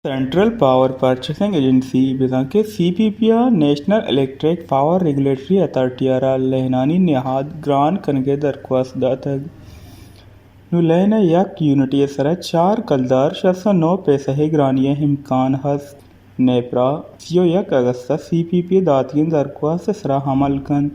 Central power purchasing agency बिजाके सीपीपीआ national electric power regulatory अथॉरिटीआरा लहनानी निहाद ग्रान कनगे दरख्वास्त दातग नुलैना यक यूनिटी सरा 4 कलदार 609 पैसे ग्रानिय इम्कान हस नेपरा सियो यक अगस्ता सीपीपी दातियन दरख्वास्त सरा हमल कन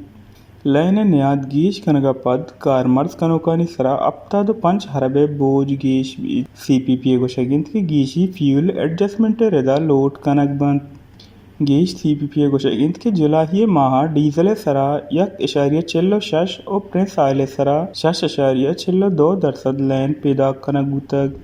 लैन नियाद गीश कनगा पद कारमर्ज कनोकानी सरा अप्ताद 5 हरबे बोझ गीश सीपीपी गोशगिंत के गीशी फ्यूल एडजस्टमेंट रेदा लोट कनक बंद गीश सीपीपी गोशगिंत के जुलाही माह डीजल सरा 1.46 और प्रिंस आयले सरा 6.02% लैन पैदा कनक बुतग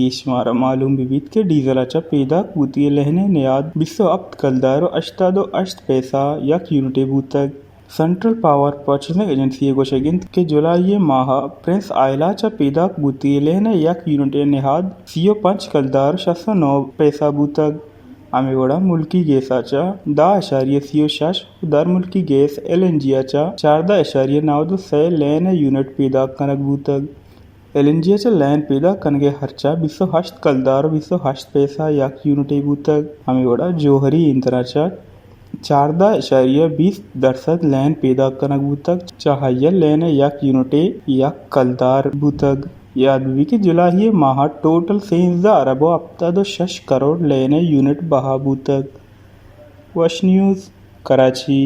गीश मारा मालूम बिबित के डीजलाचा पैदा कुती लहने नियाद बिस्सो अप्त कलदारो 88 पैसा यक यूनिटे बुतग सेंट्रल पावर पर्चेसिंग एजेंसी गोशगिंत के जुलाई माह प्रिंस आयलाचा पैदा बुती लेने यक यूनिटे निहाद सीओ 5 कलदार 609 पैसा बुतग आमेगोड़ा मुल्की गैसाचा 10.06 दर मुल्की गैस एलएनजीचा 14.92 लेने यूनिट पैदा कनक बुतग एलएनजीचा लैन पैदा कनगे हर्चा 208 कलदार 208 पैसा यक यूनिटे बुतग आमेगोड़ा जोहरी इंतराचा 14.20% लैन पैदा कनक बुतग चाहिए लेन यक यूनिटे यक कलदार बुतग यादवी के जुलाई माह टोटल 13 अरबो अप्तादो 6 करोड़ लेने यूनिट बहा बुतग वश न्यूज़ कराची।